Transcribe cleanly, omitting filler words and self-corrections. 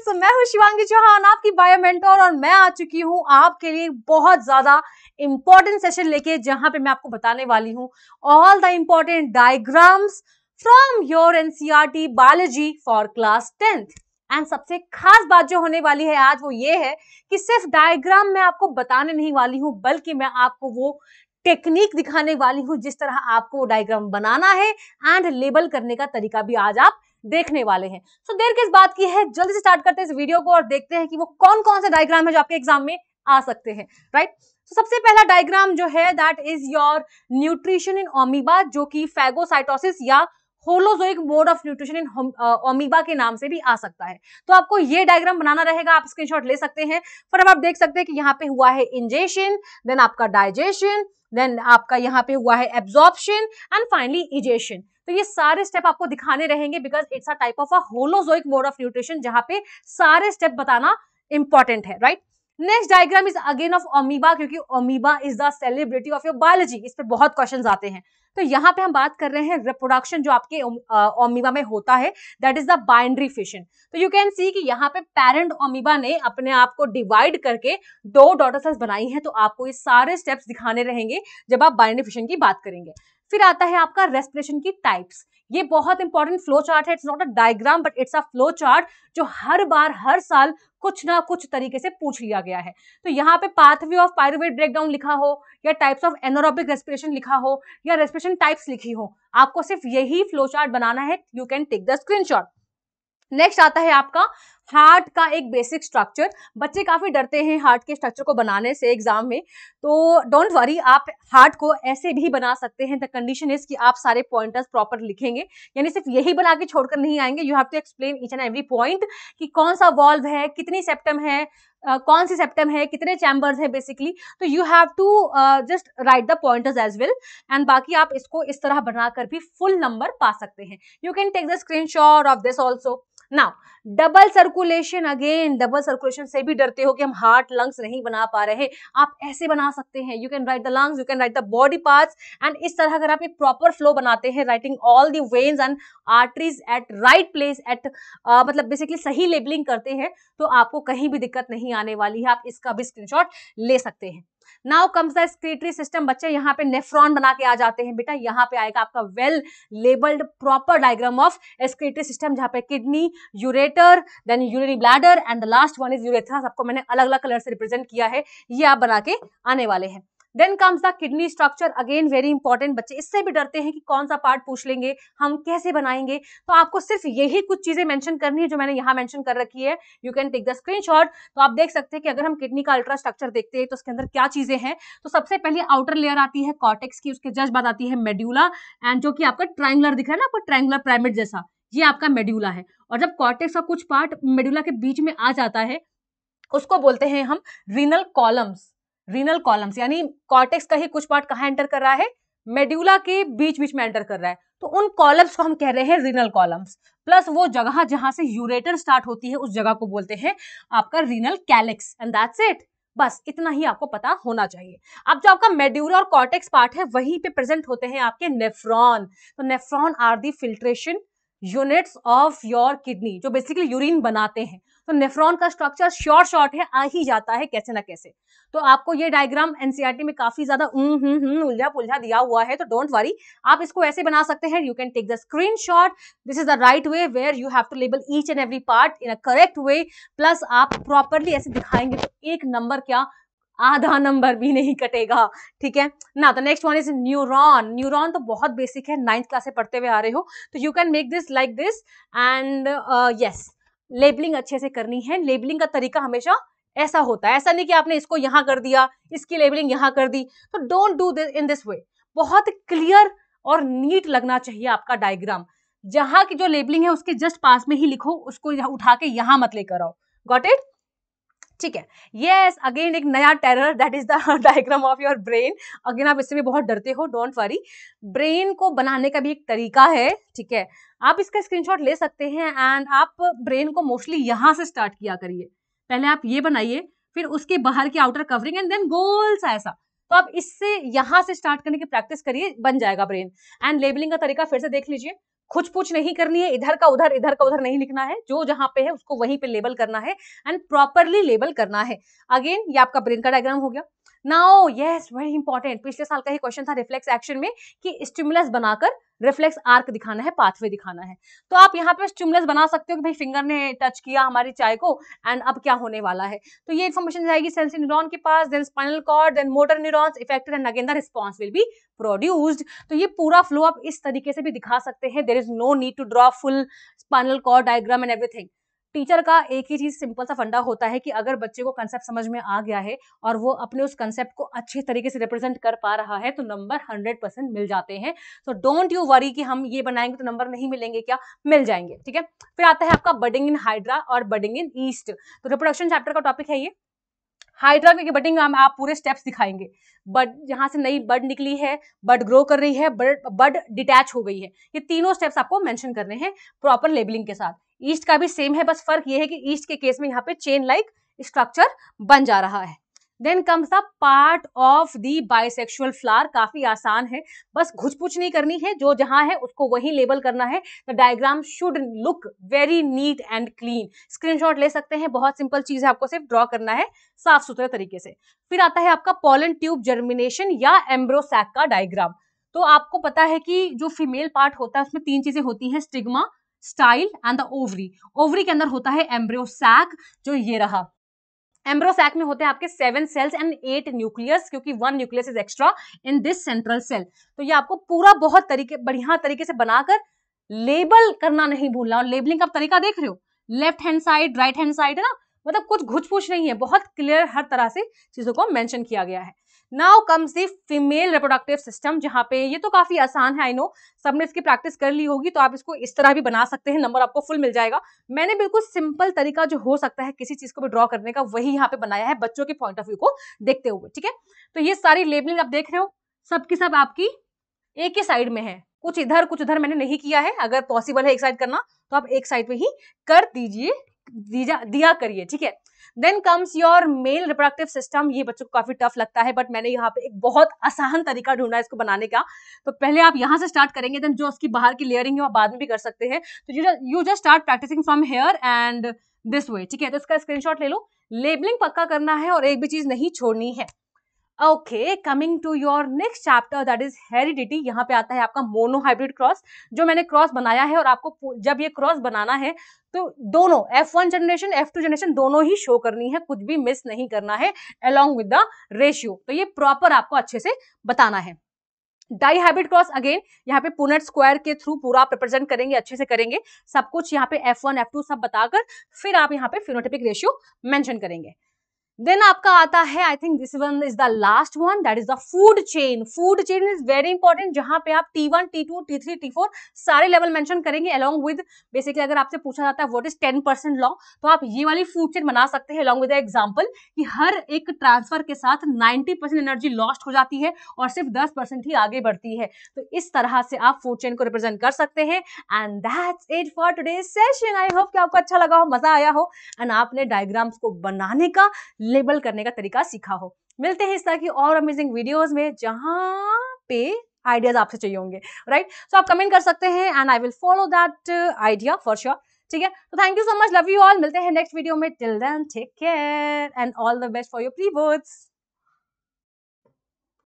सो मैं हूँ शिवांगी चौहान, आपकी बायो मेंटोर, और मैं आ चुकी हूँ आपके लिए बहुत ज्यादा इंपॉर्टेंट सेशन लेके, जहां पे मैं आपको बताने वाली हूँ all the important diagrams from your NCERT biology for class 10th। And सबसे खास बात जो होने वाली है आज वो ये है कि सिर्फ डायग्राम मैं आपको बताने नहीं वाली हूँ, बल्कि मैं आपको वो टेक्निक दिखाने वाली हूँ जिस तरह आपको वो डायग्राम बनाना है एंड लेबल करने का तरीका भी आज आप देखने वाले हैं। सो देर किस बात की है, जल्दी से स्टार्ट करते हैं इस वीडियो को और देखते हैं कि वो कौन कौन से डायग्राम है जो आपके एग्जाम में आ सकते हैं। राइट, तो सबसे पहला डायग्राम जो है that is your nutrition in amoeba, जो कि फैगोसाइटोसिस या holozoic mode of nutrition in amoeba के नाम से भी आ सकता है। तो आपको ये डायग्राम बनाना रहेगा, आप स्क्रीनशॉट ले सकते हैं। फिर आप देख सकते हैं कि यहाँ पे हुआ है इंजेशन, देन आपका डाइजेशन, देन आपका यहाँ पे हुआ है एब्जॉर्प्शन एंड फाइनली इजेशन। तो ये सारे स्टेप आपको दिखाने रहेंगे because it's a type of a holozoic mode of nutrition, जहां पे सारे स्टेप बताना इंपॉर्टेंट है। Right, next diagram is again of amoeba, क्योंकि amoeba is the celebrity of your biology, इस पे बहुत क्वेश्चंस आते हैं। तो यहाँ पे हम बात कर रहे हैं रिप्रोडक्शन जो आपके अमीबा में होता है, that is the boundary fission. तो यू कैन सी कि यहाँ पे पेरेंट अमीबा ने अपने आप को डिवाइड करके 2 डॉटर सेल्स बनाई हैं। तो आपको ये सारे स्टेप्स दिखाने रहेंगे जब आप बाइंड्री फिशन की बात करेंगे। फिर आता है आपका रेस्पिरेशन की टाइप्स। ये बहुत इंपॉर्टेंट फ्लो चार्ट है, it's not a diagram but it's a flow chart जो हर बार हर साल कुछ ना कुछ तरीके से पूछ लिया गया है। तो यहाँ पे पाथवे ऑफ पायरुवेट ब्रेकडाउन लिखा हो, या टाइप्स ऑफ एनारोबिक रेस्पिरेशन लिखा हो, या रेस्पिरेशन टाइप्स लिखी हो, आपको सिर्फ यही फ्लो चार्ट बनाना है। You can take the screenshot. Next आता है आपका हार्ट का एक बेसिक स्ट्रक्चर। बच्चे काफी डरते हैं हार्ट के स्ट्रक्चर को बनाने से एग्जाम में, तो डोंट वरी, आप हार्ट को ऐसे भी बना सकते हैं। द कंडीशन इज कि आप सारे पॉइंटर्स प्रॉपर लिखेंगे, यानी सिर्फ यही बना के छोड़कर नहीं आएंगे। You have to explain each and every point कि कौन सा वॉल्व है, कितनी सेप्टम है, कौन सी सेप्टम है, कितने चैम्बर्स है बेसिकली। तो you have to just write the pointers as well, and बाकी आप इसको इस तरह बनाकर भी फुल नंबर पा सकते हैं। You can take the screenshot of this also. Now double circulation, again double circulation से भी डरते हो कि हम हार्ट लंग्स नहीं बना पा रहे, आप ऐसे बना सकते हैं। You can write the lungs, you can write the body parts, and इस तरह अगर आप एक प्रॉपर फ्लो बनाते हैं, writing all the veins and arteries at right place at मतलब बेसिकली सही लेबलिंग करते हैं, तो आपको कहीं भी दिक्कत नहीं आने वाली है। आप इसका भी स्क्रीनशॉट ले सकते हैं। Now comes the excretory system. बच्चे यहाँ पे नेफ्रॉन बना के आ जाते हैं। बेटा यहाँ पे आएगा आपका well labelled proper diagram of excretory system, जहाँ पे kidney, ureter, then urinary bladder and the last one is urethra. सबको मैंने अलग अलग कलर से रिप्रेजेंट किया है, ये आप बना के आने वाले हैं। Then comes the kidney structure, again very important. बच्चे इससे भी डरते हैं कि कौन सा पार्ट पूछ लेंगे, हम कैसे बनाएंगे। तो आपको सिर्फ यही कुछ चीजें मेंशन करनी है जो मैंने यहाँ मेंशन कर रखी है। You can take the screenshot. तो आप देख सकते हैं कि अगर हम किडनी का अल्ट्रा स्ट्रक्चर देखते हैं तो उसके अंदर क्या चीजें हैं। तो सबसे पहले आउटर लेयर आती है कॉर्टेक्स की, उसके जस्ट बाद आती है मेड्यूला, एंड जो कि आपका ट्रायंगुलर दिख रहा है ना, आपको ट्रायंगुलर पिरामिड जैसा, ये आपका मेड्यूला है। और जब कॉर्टेक्स का कुछ पार्ट मेड्यूला के बीच में आ जाता है, उसको बोलते हैं हम रीनल कॉलम्स। रीनल कॉलम्स यानी कॉर्टेक्स का ही कुछ पार्ट कहाँ एंटर कर रहा है, मेड्यूला के बीच बीच में एंटर कर रहा है, तो उन कॉलम्स को हम कह रहे हैं रीनल कॉलम्स। प्लस वो जगह जहां से यूरेटर स्टार्ट होती है उस जगह को बोलते हैं आपका renal calyx, and that's it. बस इतना ही आपको पता होना चाहिए। अब जो आपका मेड्यूला और कॉर्टेक्स पार्ट है, वहीं पे प्रेजेंट होते हैं आपके नेफ्रॉन। तो nephron are the filtration units of your kidney, जो बेसिकली यूरिन बनाते हैं। तो नेफ्रॉन का स्ट्रक्चर शॉर्ट है, आ ही जाता है कैसे ना कैसे। तो आपको ये डायग्राम एनसीईआरटी में काफी ज्यादा उलझा पुलझा दिया हुआ है, तो डोंट वरी, आप इसको ऐसे बना सकते हैं। You can take the screenshot. This is the right way where you have to label each and every part in a correct way. Plus आप प्रॉपरली ऐसे दिखाएंगे तो एक नंबर क्या, आधा नंबर भी नहीं कटेगा। ठीक है ना। तो next one is neuron. Neuron तो बहुत बेसिक है, 9th क्लास से पढ़ते हुए आ रहे हो, तो you can make this like this, and yes, labelling अच्छे से करनी है। लेबलिंग का तरीका हमेशा ऐसा होता है, ऐसा नहीं कि आपने इसको यहां कर दिया, इसकी लेबलिंग यहां कर दी। तो don't do this in this way. बहुत क्लियर और नीट लगना चाहिए आपका डायग्राम। जहां की जो लेबलिंग है उसके जस्ट पास में ही लिखो, उसको उठा के यहां मत लेकर आओ। Got it? ठीक है। यस, अगेन एक नया terror, that is the diagram of your brain. Again आप इससे भी बहुत डरते हो, डोंट वरी, ब्रेन को बनाने का भी एक तरीका है। ठीक है, आप इसका स्क्रीनशॉट ले सकते हैं, एंड आप ब्रेन को मोस्टली यहां से स्टार्ट किया करिए। पहले आप ये बनाइए, फिर उसके बाहर की आउटर कवरिंग, एंड देन गोल सा ऐसा। तो आप इससे यहां से स्टार्ट करने की प्रैक्टिस करिए, बन जाएगा ब्रेन। एंड लेबलिंग का तरीका फिर से देख लीजिए। खुच पुच नहीं करनी है, इधर का उधर नहीं लिखना है, जो जहां पे है उसको वहीं पे लेबल करना है एंड प्रॉपरली लेबल करना है। अगेन ये आपका ब्रेन का डायग्राम हो गया। नाउ यस, वेरी इंपॉर्टेंट, पिछले साल का ही क्वेश्चन था रिफ्लेक्स एक्शन में कि स्टिमुलस बनाकर रिफ्लेक्स आर्क दिखाना है, पाथवे दिखाना है। तो आप यहाँ पे स्टिमुलस बना सकते हो कि भाई फिंगर ने टच किया हमारी चाय को एंड अब क्या होने वाला है। तो ये इन्फॉर्मेशन जाएगी सेंसरी न्यूरॉन के पास, then spinal cord, then motor neurons effected and again the response will be produced. तो ये पूरा फ्लो आप इस तरीके से भी दिखा सकते हैं। There is no need to draw full spinal cord diagram and everything. Teacher का एक ही चीज सिंपल सा फंडा होता है कि अगर बच्चे को कंसेप्ट समझ में आ गया है और वो अपने उस कंसेप्ट को अच्छे तरीके से रिप्रेजेंट कर पा रहा है तो नंबर 100% मिल जाते हैं। सो डोंट यू वरी कि हम ये बनाएंगे तो नंबर नहीं मिलेंगे, क्या मिल जाएंगे, ठीक है। फिर आता है आपका बडिंग इन हाइड्रा और बडिंग इन ईस्ट। तो रिप्रोडक्शन चैप्टर का टॉपिक है ये। हाइड्रा की बडिंग में आप पूरे स्टेप्स दिखाएंगे। बड जहां से नई बड निकली है, बड ग्रो कर रही है, बड डिटैच हो गई है, ये तीनों स्टेप्स आपको मेंशन करने हैं प्रॉपर लेबलिंग के साथ। ईस्ट का भी सेम है, बस फर्क ये है कि ईस्ट के केस में यहाँ पे चेन लाइक स्ट्रक्चर बन जा रहा है। Then comes the part of the bisexual flower. काफी आसान है, बस घुचपुच नहीं करनी है, जो जहां है उसको वही लेबल करना है। The diagram should look very neat and clean. Screenshot ले सकते हैं, बहुत सिंपल चीज है, आपको सिर्फ ड्रॉ करना है साफ सुथरे तरीके से। फिर आता है आपका पॉलन ट्यूब जर्मिनेशन या एम्ब्रो सैक का डायग्राम। तो आपको पता है कि जो फीमेल पार्ट होता है उसमें 3 चीजें होती हैं, stigma, style and the ovary. Ovary के अंदर होता है एम्ब्रियो सैक, जो ये रहा। एम्ब्रियो सैक में होते हैं आपके 7 सेल्स एंड 8 न्यूक्लियस, क्योंकि 1 nucleus is extra in this central cell. तो ये आपको पूरा बहुत बढ़िया तरीके से बनाकर लेबल करना नहीं भूलना। और लेबलिंग का तरीका देख रहे हो, left hand side, right hand side, है ना, मतलब कुछ घुच पुछ नहीं है, बहुत क्लियर हर तरह से चीजों को मेंशन किया गया है। Now comes the female reproductive system, जहां पे ये तो काफी आसान है, आई नो सबने इसकी प्रैक्टिस कर ली होगी, तो आप इसको इस तरह भी बना सकते हैं, नंबर आपको फुल मिल जाएगा। मैंने बिल्कुल सिंपल तरीका जो हो सकता है किसी चीज को भी ड्रॉ करने का, वही यहाँ पे बनाया है बच्चों के पॉइंट ऑफ व्यू को देखते हुए, ठीक है। तो ये सारी लेबलिंग आप देख रहे हो, सबकी सब आपकी एक ही साइड में है, कुछ इधर कुछ उधर मैंने नहीं किया है। अगर पॉसिबल है एक साइड करना तो आप एक साइड में ही कर दीजिए, दिया करिए, ठीक है। Then comes your male reproductive system. ये बच्चों को काफी टफ लगता है, बट मैंने यहाँ पे एक बहुत आसान तरीका ढूंढा है इसको बनाने का। तो पहले आप यहाँ से स्टार्ट करेंगे, देन जो उसकी बाहर की लेयरिंग है वो बाद में भी कर सकते हैं। तो you just start practising from here and this way, ठीक है। तो इसका स्क्रीनशॉट ले लो, लेबलिंग पक्का करना है और एक भी चीज नहीं छोड़नी है। Okay, coming to your next chapter, that is heredity. यहाँ पे आता है आपका मोनो हाइब्रिड क्रॉस, जो मैंने क्रॉस बनाया है। और आपको जब ये क्रॉस बनाना है तो दोनों F1 जनरेशन F2 जनरेशन दोनों ही शो करनी है, कुछ भी मिस नहीं करना है along with the ratio। तो ये प्रॉपर आपको अच्छे से बताना है। डाई हाइब्रिड क्रॉस, अगेन यहाँ पे पुनेट स्क्वायर के थ्रू पूरा आप रिप्रेजेंट करेंगे, अच्छे से करेंगे सब कुछ, यहाँ पे F1 F2 सब बताकर फिर आप यहाँ पे फिनोटाइपिक रेशियो मेंशन करेंगे। देन आपका आता है, I think this one is the last one, that is the food chain. Food chain is very important, जहां पे आप T1 T2 T3 T4 सारे लेवल मेंशन करेंगे along with, बेसिकली अगर आपसे पूछा जाता है व्हाट इज 10% लॉ, तो आप ये वाली फूड चेन बना सकते हैं along with द एग्जांपल कि हर एक ट्रांसफर के साथ 90% एनर्जी लॉस्ट हो जाती है और सिर्फ 10% ही आगे बढ़ती है। तो इस तरह से आप फूड चेन को रिप्रेजेंट कर सकते हैं। And that's it for today's session. I hope कि आपको अच्छा लगा हो, मजा आया हो एंड आपने डायग्राम्स को बनाने का, लेबल करने का तरीका सीखा हो। मिलते हैं इस तरह की और अमेजिंग वीडियोस में जहां पे आइडियाज आपसे चाहिए होंगे, राइट। सो आप कमेंट कर सकते हैं and I will follow that idea for sure, ठीक है। तो thank you so much, love you all, मिलते हैं नेक्स्ट वीडियो में। Till then take care and all the best for your pre boards.